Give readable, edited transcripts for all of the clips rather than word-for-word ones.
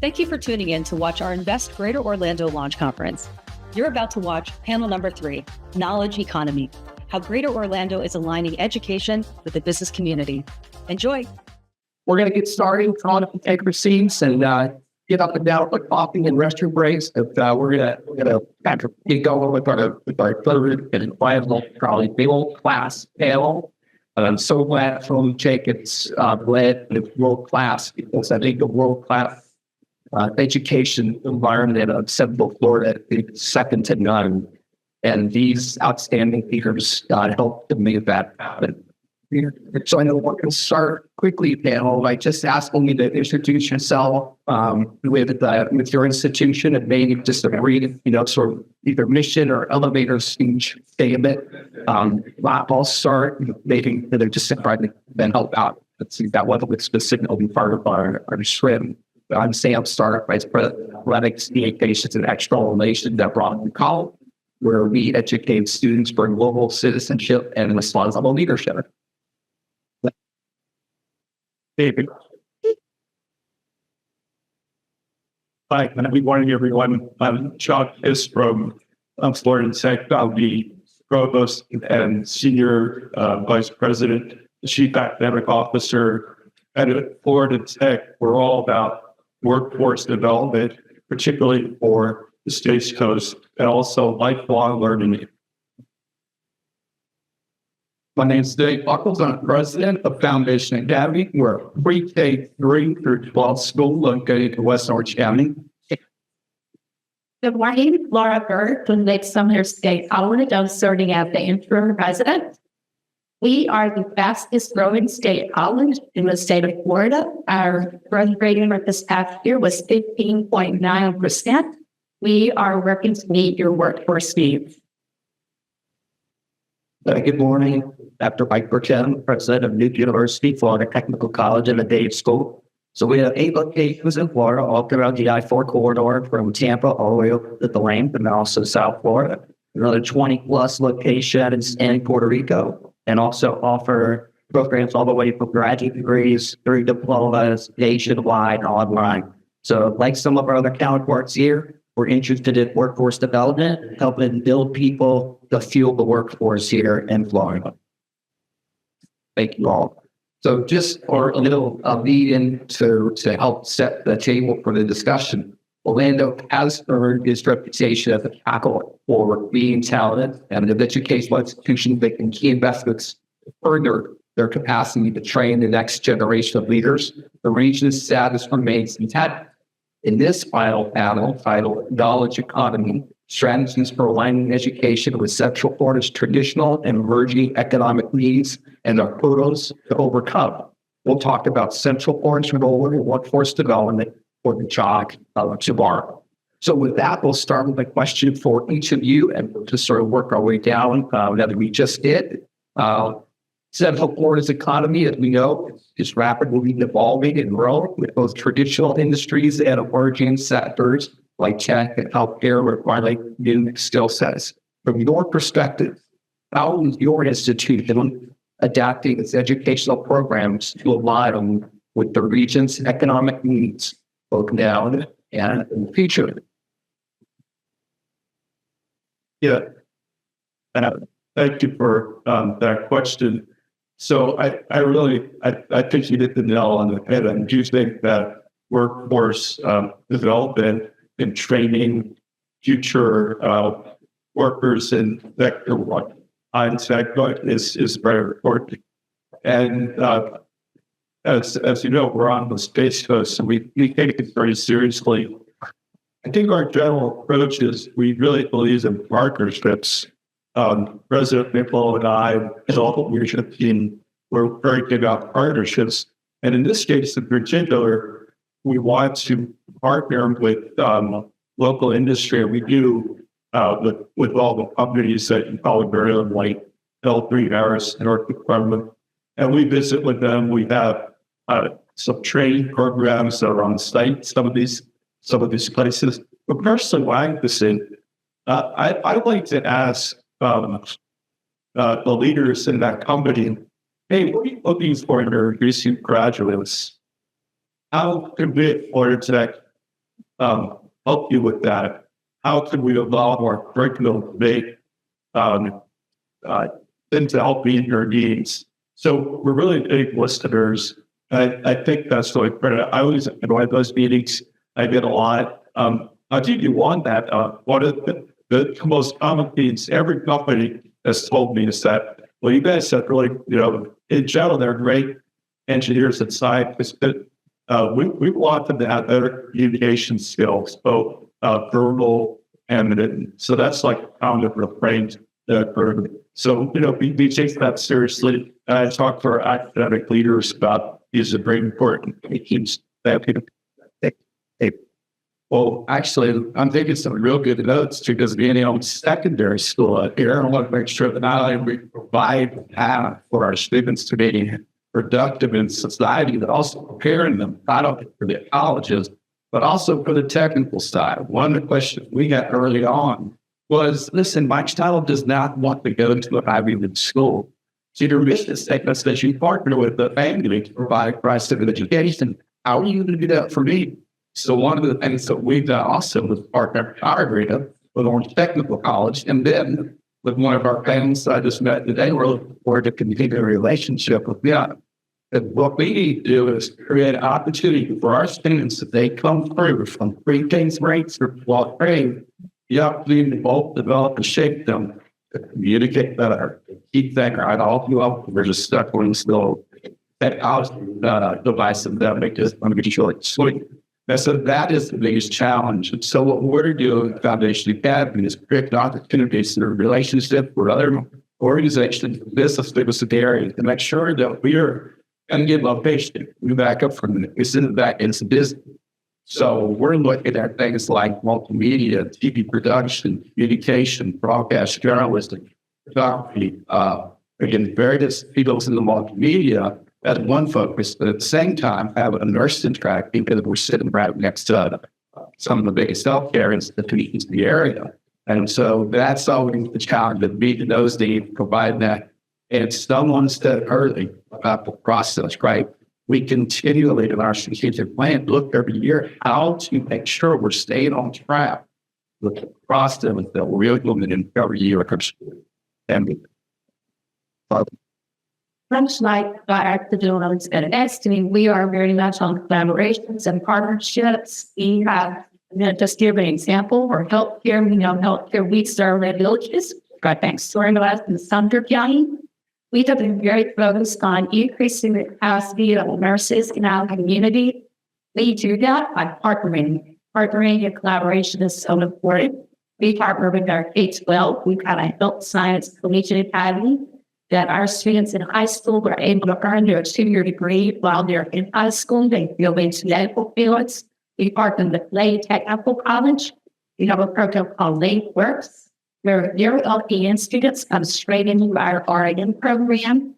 Thank you for tuning in to watch our Invest Greater Orlando launch conference. You're about to watch panel number 3, Knowledge Economy, how Greater Orlando is aligning education with the business community. Enjoy. We're going to get started. On up and take your seats and get up and down for coffee and restroom breaks. We're gonna kind of get going with our third and final, probably middle class panel. And I'm so glad from Jacobs led the world class, because I think the world class education environment of Central Florida is second to none. And these outstanding leaders helped to make that happen. So I know we're going to start quickly, panel, by just asking you to introduce yourself with your institution and maybe just a brief, sort of either mission or elevator speech statement. I'll start, maybe just to then help out. Let's see, that wasn't specifically part of our script. I'm Sam Stark, Vice President of Athletics, Communications, and External Relations at Rollins College, where we educate students for global citizenship and responsible leadership. David. Hi, good morning, everyone. I'm Chuck is from Florida Tech. I'll be Provost and Senior Vice President, Chief Academic Officer. And at Florida Tech, we're all about workforce development, particularly for the States Coast, and also lifelong learning. My name is Dave Buckles. I'm President of Foundation Academy. We're a pre-K 3 through 12 school located in West Orange County. Good morning, Laura Byrd from Lake-Sumter State College. I'm serving as the interim president. We are the fastest growing state college in the state of Florida. Our growth rate for this past year was 15.9%. We are working to meet your workforce needs. Good morning, Dr. Mike Burkett, President of Duke University, Florida Technical College and the Dade School. So we have 8 locations in Florida, all throughout the I-4 corridor from Tampa all the way over to the Lane, but also South Florida. Another 20 plus locations in Puerto Rico, and also offer programs all the way from graduate degrees through diplomas, nationwide, online. So like some of our other counterparts here, we're interested in workforce development, helping build people to fuel the workforce here in Florida. Thank you all. So just for a little lead in to help set the table for the discussion, Orlando has earned its reputation as a capital for being talented and an educational institution making key investments to further their capacity to train the next generation of leaders. The region's status remains intact. In this final panel, titled Knowledge Economy, Strategies for Aligning Education with Central Florida's Traditional and Emerging Economic Needs and Our Hurdles to Overcome, we'll talk about Central Florida's role in workforce development for the job of tomorrow. So with that, we'll start with a question for each of you, and we'll just sort of work our way down that we just did. Central Florida's economy, as we know, is rapidly evolving and growing with both traditional industries and emerging sectors like tech and healthcare requiring new skill sets. From your perspective, how is your institution adapting its educational programs to align with the region's economic needs, both now and in the future? Yeah, thank you for that question. So I think you hit the nail on the head. I do think that workforce development and training future workers in sector one on tech is very important. And as you know, we're on the Space Coast, so we take it very seriously. I think our general approach is we really believe in partnerships. President Michael and I, and all the leadership team, we're very good about partnerships. And in this case in particular, we want to partner with local industry. We do with all the companies that you probably heard of, like L3 Harris and Northrop Grumman. And we visit with them. We have some training programs that are on site, some of these places. But personally, what I'm interested, I'd like to ask the leaders in that company, hey, what are you looking for in your recent graduates? How can we at Florida Tech help you with that? How can we evolve our curriculum to make then to help meet your needs? So we're really big listeners. I think that's really credit. I always enjoy those meetings. I get a lot. I'll give you one that one of the most common themes every company has told me is that, well, you guys have really, in general, they're great engineers and scientists, but we want them to have better communication skills, both verbal and written. So that's like kind of refrained. So, we take that seriously. I talk to our academic leaders about these are very important themes that people take. Well, actually, I'm taking some real good notes because being in secondary school out here, I want to make sure that not only we provide a path for our students to be productive in society, but also preparing them not only for the colleges, but also for the technical side. One of the questions we got early on was, listen, my child does not want to go to a Ivy League school. So your mission statement says you partner with the family to provide Christ of education. How are you going to do that for me? So one of the things that we've done also was partner our agreement with Orange Technical College, and then with one of our families that I just met today, we're looking forward to continue a relationship with them. And what we need to do is create an opportunity for our students if they come through from pre-K grades or 12th grade, the opportunity to both develop and shape them to communicate better, keep that right all you up. We're just stuck on still technology device of them because I'm going to show it sweet. And so that is the biggest challenge. And so what we're doing at Foundation Academy is create opportunities in relationship with other organizations, business areas to make sure that we are going to give location. We back up from it. It's in that it's business. So we're looking at things like multimedia, TV production, communication, broadcast journalism, photography, again, various fields in the multimedia as one focus, but at the same time have a nursing track because we're sitting right next to some of the biggest healthcare institutions in the area. And so that's always the challenge of meeting those needs, provide that. And someone said early about the process, right? We continually in our strategic plan look every year how to make sure we're staying on track with the process that we're implementing every year. And Much like the gentleman's been asking, we are very much on collaborations and partnerships. We have, just give an example, for healthcare, healthcare, we serve the villages, right next door to us in Sumter County. We have been very focused on increasing the capacity of nurses in our community. We do that by partnering. Partnering and collaboration is so important. We partner with our K-12. We've got a health science collegiate academy that our students in high school were able to earn their 2-year degree while they're in high school. They go into medical fields. We partner with Lake Technical College. We have a program called Lake Works, where their LPN students come straight into our RN program.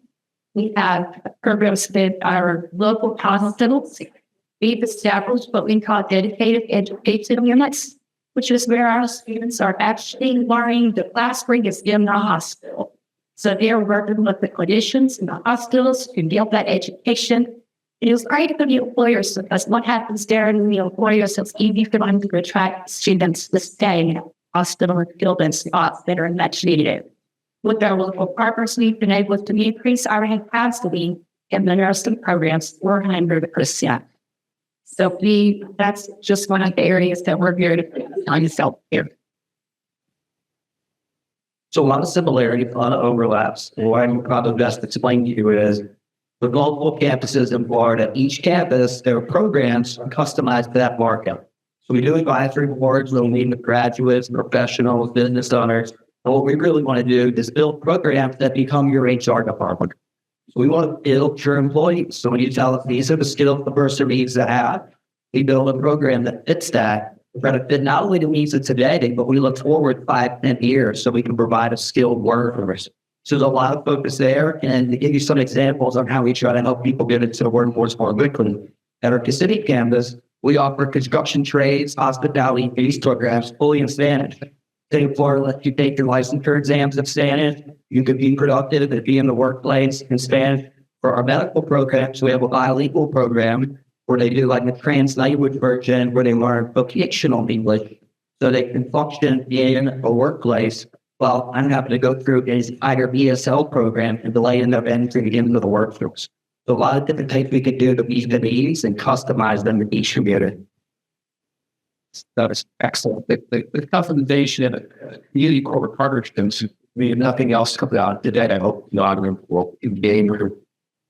We have programs with our local hospitals. We've established what we call dedicated education units, which is where our students are actually learning the classroom is in the hospital. So they're working with the clinicians in the hospitals to get that education. It is great for the employers because what happens there in the employers is easy for them to attract students to stay in hospital and building spots that are much needed. With our local partners, we've been able to increase our capacity in the nursing programs 400%. So that's just one of the areas that we're very on self-care. So a lot of similarities, a lot of overlaps. What I'm probably best explain to you is the multiple campuses in Florida, each campus, their programs are customized to that market. So we do advisory boards, we'll meet with graduates, professionals, business owners. And what we really want to do is build programs that become your HR department. So we want to build your employees. So when you tell us these are the skills the person needs to have, we build a program that fits that. We're going to fit not only the needs of today, but we look forward 5-10 years so we can provide a skilled workforce. So there's a lot of focus there. And to give you some examples on how we try to help people get into the workforce more quickly, at our Kissimmee campus, we offer construction trades, hospitality, base programs fully in Spanish. State of Florida lets you take your licensure exams in Spanish. You can be productive and be in the workplace in Spanish. For our medical programs, we have a bilingual program where they do like the trans-language version, where they learn vocational English, so they can function in a workplace while I'm having to go through is either ESL program and delay in their entry into the workforce. So a lot of different things we could do to meet the needs and customize them to each community. That is excellent. The customization and community corporate partnerships, I mean, nothing else comes out today. I hope not will engage with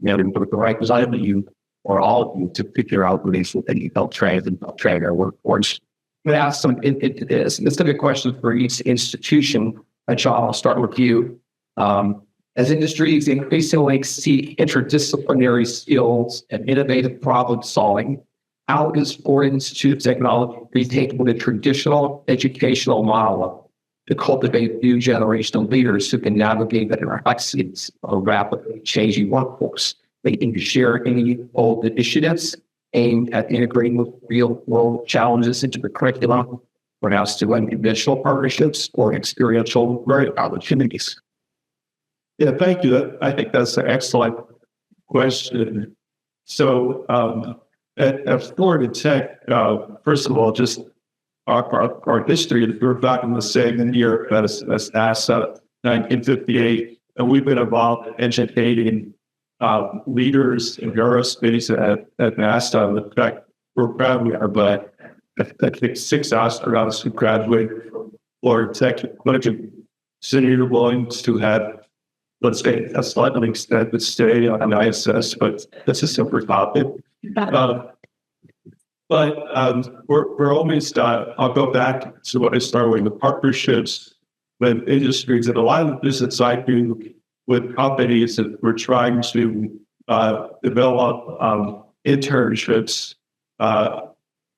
the right design of you or all of you to figure out ways that you help train and help train our workforce. I'm going to ask some, it's a good question for each institution. John, I'll start with you. As industries increasingly see interdisciplinary skills and innovative problem solving, how is Ford Institute of Technology retaking the traditional educational model to cultivate new generational leaders who can navigate the complexities of a rapidly changing workforce, making share any old initiatives aimed at integrating with real-world challenges into the curriculum, perhaps to unconventional partnerships or experiential learning opportunities? Yeah, thank you. I think that's an excellent question. So at Florida Tech, first of all, just our history, we're back in the same year as NASA, 1958, and we've been involved in educating leaders in aerospace at NASA. In fact, we're proud we are, but I think 6 astronauts who graduated from Florida Tech, Senator Williams, who had, let's say, a slightly extended stay on ISS, but that's a separate topic. We're always, I'll go back to what I started with, the partnerships with industries, and a lot of this is I do with companies that we're trying to develop internships,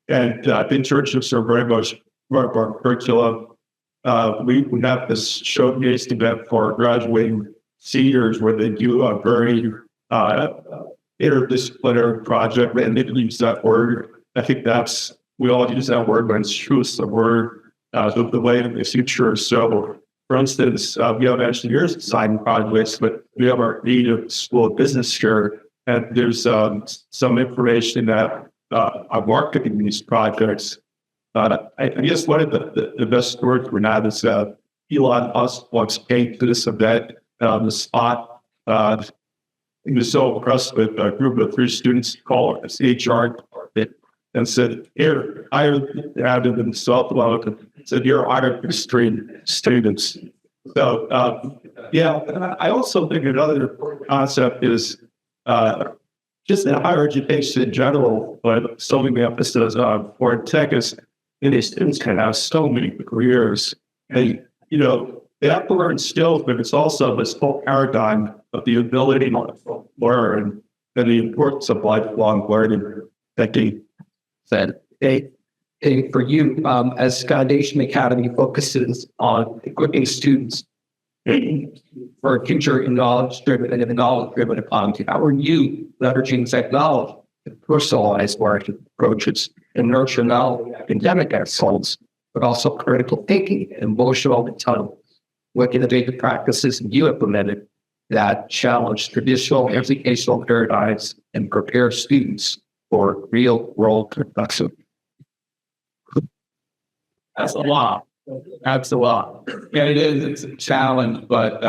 and internships are very much part of our curriculum. We have this showcase event for graduating seniors where they do a very interdisciplinary project, and they use that word. I think we all use that word, but it's true, it's the word, the way in the future. So, for instance, we have engineers design projects, but we have our native School of Business here, and there's some information that are marketing these projects. I guess one of the best stories we're now is Elon Musk once came to this event on the spot. He was so impressed with a group of 3 students called his HR department and said, "Here, added himself and said, "You're hired 3 students." So, I also think another important concept is just in higher education in general, but so many emphasis on Ford Tech is these students can have so many careers. And, they have to learn skills, but it's also this whole paradigm of the ability to learn and the importance of lifelong learning. Thank you. Said, for you, as Foundation Academy focuses on equipping students for a future in knowledge-driven and knowledge-driven economy, how are you leveraging technology to personalize learning approaches and nurture not only academic excellence, but also critical thinking and emotional intelligence? What innovative practices have you implemented that challenge traditional educational paradigms and prepare students for real-world production? That's a lot. That's a lot. Yeah, it is. It's a challenge, but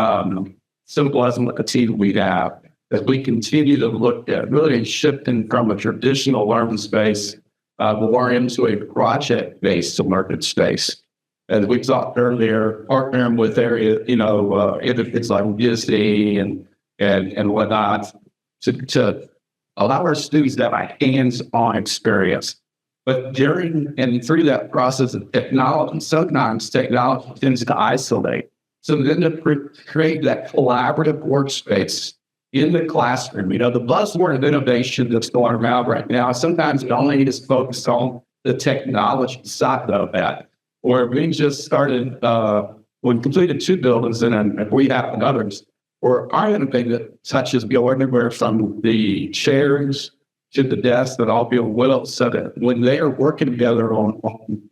simple as the team we have, as we continue to look at really shifting from a traditional learning space more into a project-based learning space. As we talked earlier, partnering with entities like Disney and whatnot to allow our students to have a hands-on experience. But during and through that process of technology, sometimes technology tends to isolate. So then to create that collaborative workspace in the classroom, the buzzword of innovation that's going around right now, sometimes it only is focused on the technology side of that. Or we just started, we completed 2 buildings and we have others, or our innovation that touches go everywhere from the chairs to the desks that all be well, so that when they are working together on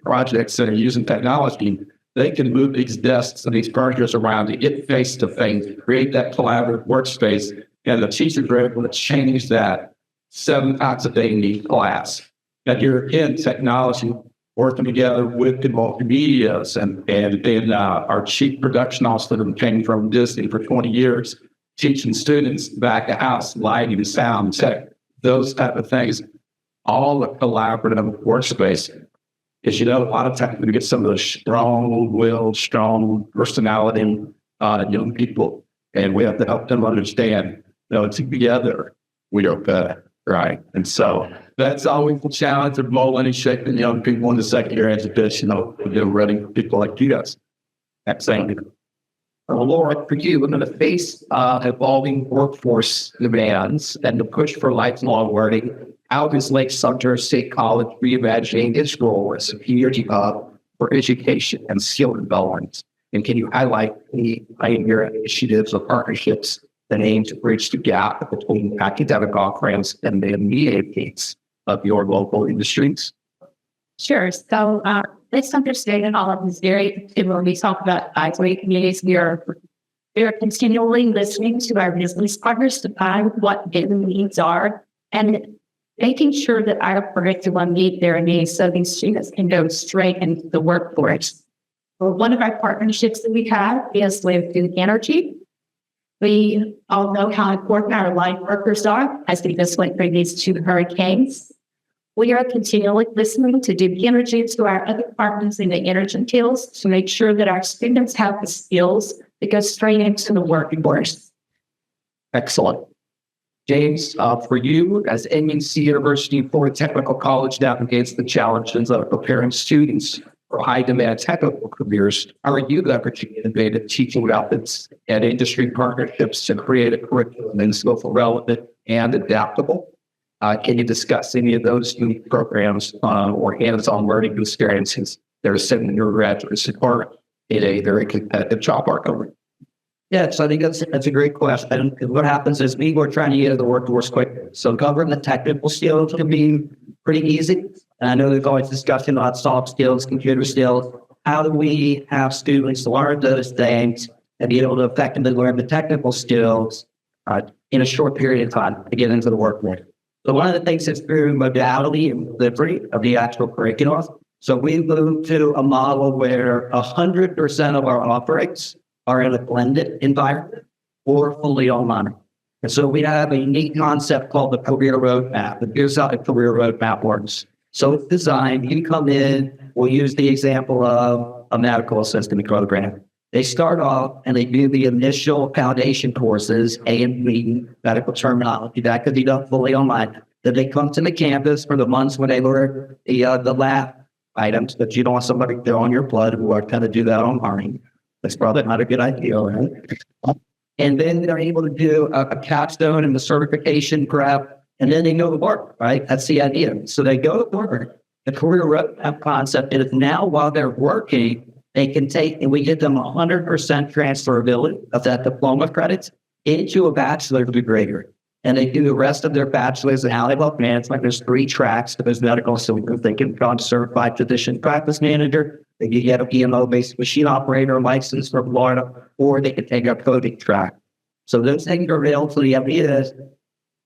projects that are using technology, they can move these desks and these furnitures around to get face-to-face, create that collaborative workspace, and the teachers are able to change that 7 times a day in each class. That you're in technology, working together with the multimedias and then our chief production officer who came from Disney for 20 years, teaching students back of house, lighting, sound, tech, those type of things, all the collaborative workspace. Because, a lot of times we get some of those strong-willed, strong personality young people, and we have to help them understand, together we are better, right? And so that's always the challenge of molding and shaping young people in the secondary education, running people like you guys. That's saying. Laura, for you, we're going to face evolving workforce demands and the push for lifelong learning. How is Lake-Sumter State College reimagining its role as a community hub for education and skill development? And can you highlight any pioneer initiatives or partnerships that aim to bridge the gap between academic offerings and the immediate needs of your local industries? Sure. So, Lake-Sumter State College is very, when we talk about advisory communities, we are continually listening to our business partners to find what their needs are and making sure that our curriculum meet their needs so these students can go straight into the workforce. Well, one of our partnerships that we have is with Duke Energy. We all know how important our line workers are as we just went through these 2 hurricanes. We are continually listening to Duke Energy, to our other partners in the energy fields to make sure that our students have the skills that go straight into the workforce. Excellent. James, for you, as NUC University Florida Technical College navigates the challenges of preparing students for high-demand technical careers, how are you leveraging innovative teaching methods and industry partnerships to create a curriculum that is both relevant and adaptable? Can you discuss any of those new programs or hands-on learning experiences that are setting your graduates apart in a very competitive job market? Yes, I think that's a great question. What happens is people are trying to get into the workforce quickly. So covering the technical skills can be pretty easy. And I know there's always discussion about soft skills, computer skills. How do we have students learn those things and be able to effectively learn the technical skills in a short period of time to get into the workforce? So one of the things is through modality and delivery of the actual curriculum. So we moved to a model where 100% of our offerings are in a blended environment or fully online. And so we have a unique concept called the career roadmap. And here's how the career roadmap works. So it's designed, you come in, we'll use the example of a medical assistant program. They start off and they do the initial foundation courses, A and B, medical terminology, that could be done fully online. Then they come to the campus for the months when they learn the lab items, but you don't want somebody to on your blood who are going to do that online. That's probably not a good idea, right? And then they're able to do a capstone and the certification prep, and then they go to work, right? That's the idea. So they go to work. The career roadmap concept is now while they're working, they can take, and we give them 100% transferability of that diploma credits into a bachelor's degree. And they do the rest of their bachelor's in Alibaba management. There's 3 tracks to this medical. So they can become certified physician practice manager. They can get a PMO-based machine operator license from Florida, or they can take a coding track. So those things are available to the ideas.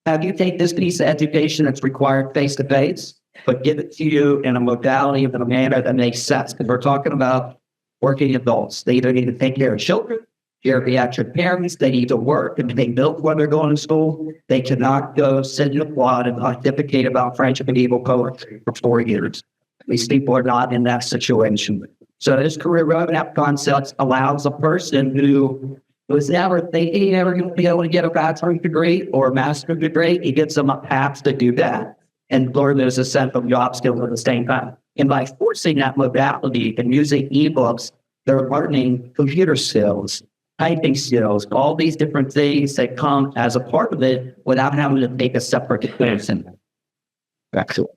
Have you take this piece of education that's required face-to-face, but give it to you in a modality of a manner that makes sense? Because we're talking about working adults. They either need to take care of children, care of the actual parents, they need to work and pay bills while they're going to school. They cannot go sit in a quad and pontificate about French medieval poetry for 4 years. These people are not in that situation. So this career roadmap concept allows a person who was never thinking ever going to be able to get a bachelor's degree or a master's degree, he gets them a path to do that and learn those essential job skills at the same time. And by forcing that modality and using ebooks, they're learning computer skills, typing skills, all these different things that come as a part of it without having to take a separate class. Excellent.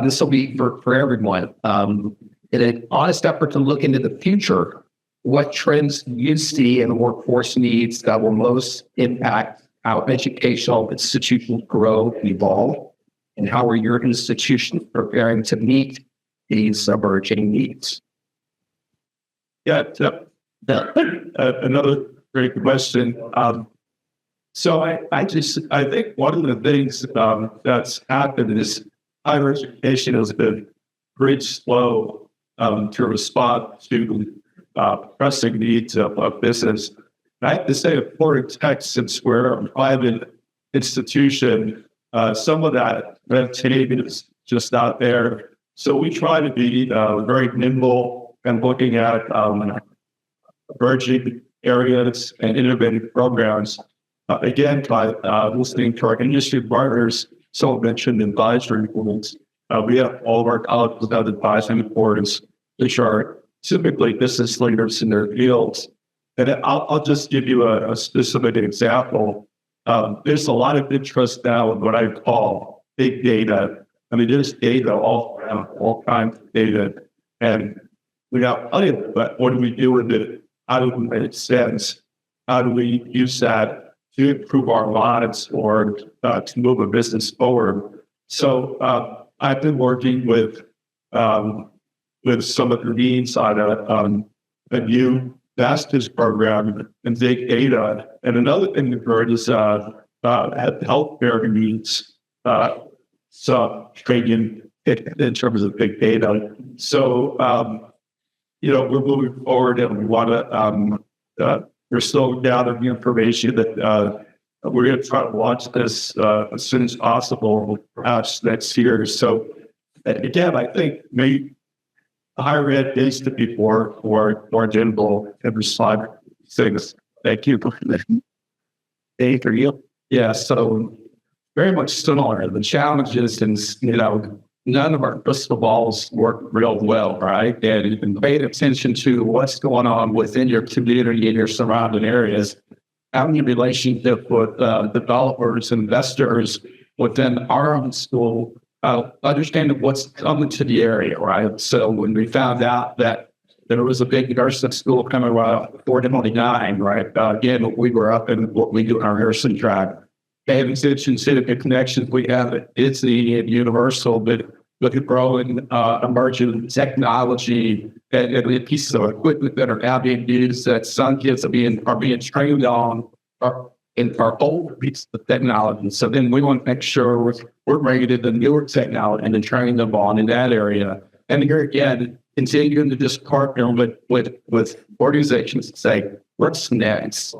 This will be for everyone. In an honest effort to look into the future, what trends do you see in the workforce needs that will most impact how educational institutions grow and evolve? And how are your institutions preparing to meet these emerging needs? Yeah, another great question. So I think one of the things that's happened is higher education has been pretty slow to respond to pressing needs of business. And I have to say, for tech, since we're a private institution, some of that red tape is just not there. So we try to be very nimble and looking at emerging areas and innovative programs. Again, by listening to our industry partners, so mentioned advisory boards. We have all of our colleges have advisory boards, which are typically business leaders in their fields. And I'll just give you a specific example. There's a lot of interest now in what I call big data. I mean, there's data all around, all kinds of data. And we got plenty of it, but what do we do with it? How do we make sense? How do we use that to improve our lives or to move a business forward? So I've been working with some of the deans on a new master's program in big data. And another thing we've heard is healthcare needs some training in terms of big data. So, we're moving forward and we want to, we're still gathering information that we're going to try to launch this as soon as possible, perhaps next year. So, again, I think maybe higher ed needs to be more nimble and respond to things. Thank you. Dave, for you? Yeah, so very much similar. The challenge is, none of our crystal balls work real well, right? And you've been paying attention to what's going on within your community and your surrounding areas, having a relationship with developers, investors within our own school, understanding what's coming to the area, right? So when we found out that there was a big nursing school coming around 429, right? Again, we were up in what we do in our nursing track. Paying attention to the connections we have at Disney and Universal, but look at growing emerging technology and pieces of equipment that are now being used that some kids are being trained on in our old pieces of technology. So then we want to make sure we're bringing in the newer technology and then training them on in that area. And here again, continuing to just partner with organizations to say, what's next?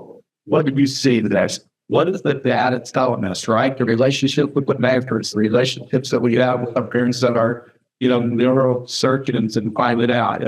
What do you see next? What is the data telling us, right? The relationship with mentors, the relationships that we have with our parents that are, neurosurgeons and find it out,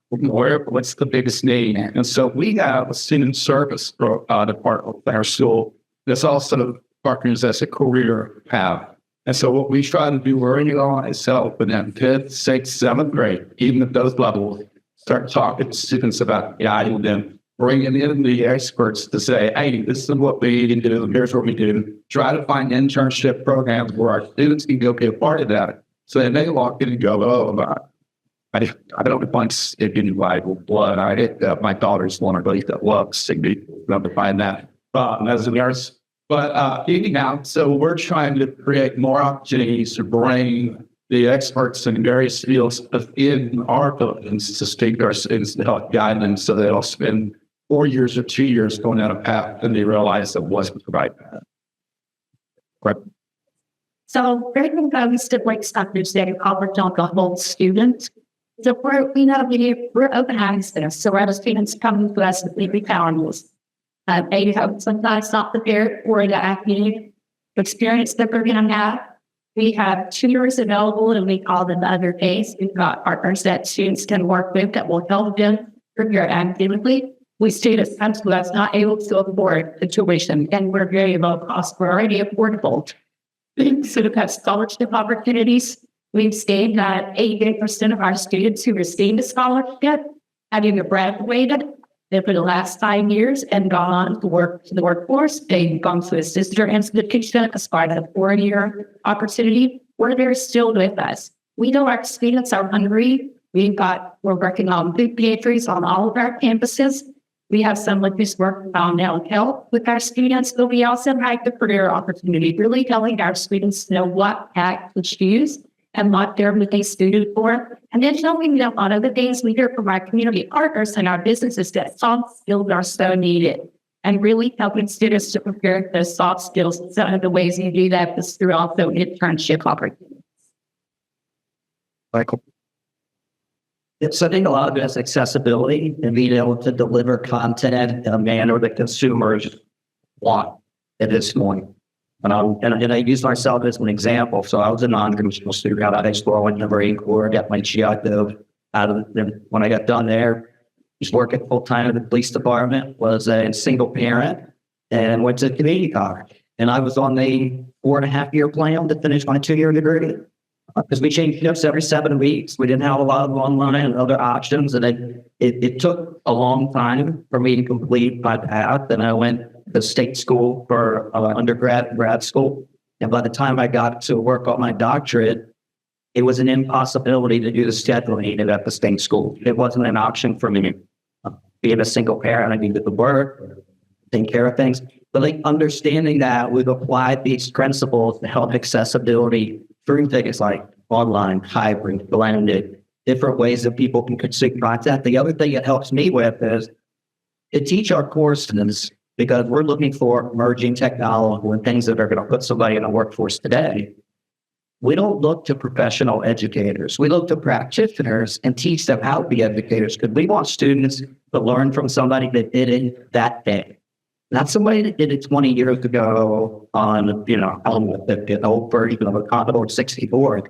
what's the biggest need? And so we have a student service department at our school that's also partners as a career path. And so what we try to do early on is help in that 5th, 6th, 7th grade, even at those levels, start talking to students about guiding them, bringing in the experts to say, hey, this is what we need to do. Here's what we do. Try to find internship programs where our students can go be a part of that. So they may walk in and go, I don't want to Bible blood. I hit my daughter's one of those that loves to find that as a nurse. But anyhow, so we're trying to create more opportunities to bring the experts in various fields in our buildings to speak to our students to help guide them so they'll spend 4 years or 2 years going down a path and they realize it wasn't the right path. Right. So very comes to Lake-Sumter State College on the whole student. So we're open access. So our students come to us with the challenges. They have sometimes not prepared for the academic experience that we're going to have. We have tutors available and we call them other days. We've got partners that students can work with that will help them prepare academically. We students come to us not able to afford the tuition and we're very low cost. We're already affordable. So to have scholarship opportunities, we've seen that 88% of our students who received a scholarship have either graduated for the last 5 years and gone on to work to the workforce. They've gone to a sister institution as part of a 4-year opportunity, where they're still with us. We know our students are hungry. We're working on food pantries on all of our campuses. We have someone who's working on mental health with our students, but we also have the career opportunity, really telling our students know what path to choose and what they're looking suited for. And then showing them one of the things we hear from our community partners and our businesses that soft skills are so needed. and really helping students to prepare their soft skills. Some of the ways you do that is through also internship opportunities. Michael. So I think a lot of it is accessibility and being able to deliver content in a manner that consumers want at this point. And I use myself as an example. So I was a non-traditional student out of high school. I went to the Marine Corps, got my GI Bill out of them. When I got done there, was working full time in the police department, was a single parent, and went to community college. And I was on the 4.5-year plan to finish my 2-year degree. Because we changed shifts every 7 weeks. We didn't have a lot of online and other options. And it took a long time for me to complete my path. And I went to state school for undergrad and grad school. And by the time I got to work on my doctorate, it was an impossibility to do the scheduling at the state school. It wasn't an option for me. Being a single parent, I needed to work, take care of things. But like understanding that, we've applied these principles to help accessibility through things like online, hybrid, blended, different ways that people can consume content. The other thing it helps me with is to teach our core students, because we're looking for emerging technology and things that are going to put somebody in the workforce today. We don't look to professional educators. We look to practitioners and teach them how to be educators, because we want students to learn from somebody that did it that day. Not somebody that did it 20 years ago on the old version of a Commodore 64.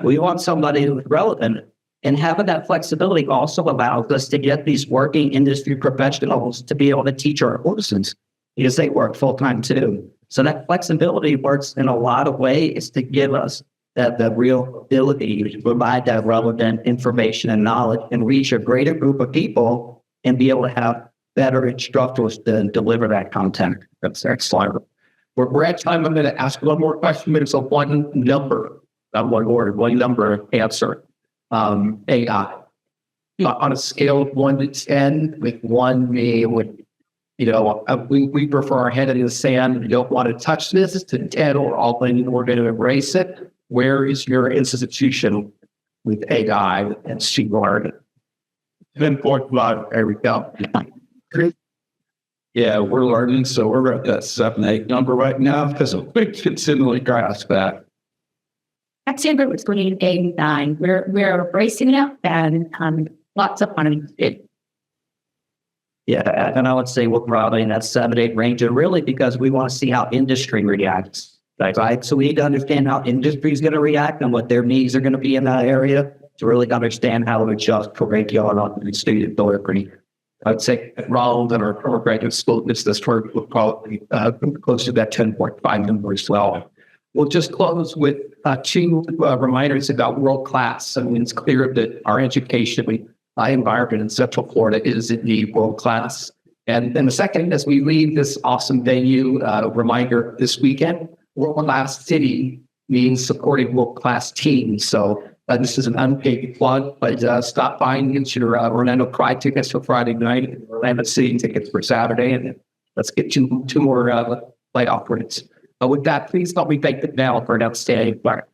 We want somebody who's relevant, and having that flexibility also allows us to get these working industry professionals to be able to teach our courses, because they work full time too. So that flexibility works in a lot of ways to give us the real ability to provide that relevant information and knowledge and reach a greater group of people and be able to have better instructors to deliver that content. That's excellent. We're at time. I'm going to ask one more question, but it's a one number, not one word, one number answer. AI. On a scale of 1 to 10, with 1 being we prefer our head in the sand. We don't want to touch this. To 10, or all in, we're going to embrace it. Where is your institution with AI and machine learning? 10.5. There we go. Yeah, we're learning, so we're at that 7, 8 number right now because we continually grasp that. That's it. It's going 8 and 9. We're embracing it and lots of fun. Yeah, and I would say we're probably in that 7, 8 range, and really because we want to see how industry reacts, right? So we need to understand how industry is going to react and what their needs are going to be in that area to really understand how to adjust curriculum and student delivery. I'd say at Rollins and our graduate school, this work will probably close to that 10.5 number as well. We'll just close with 2 reminders about world class. I mean, it's clear that our education environment in Central Florida is indeed world class. And then the second, as we leave this awesome venue, reminder this weekend, world class city means supporting world class teams. So this is an unpaid plug, but stop by and get your Orlando Pride tickets for Friday night, and Orlando City tickets for Saturday, and let's get 2 more playoff wins. With that, please help me thank the panel for an outstanding work.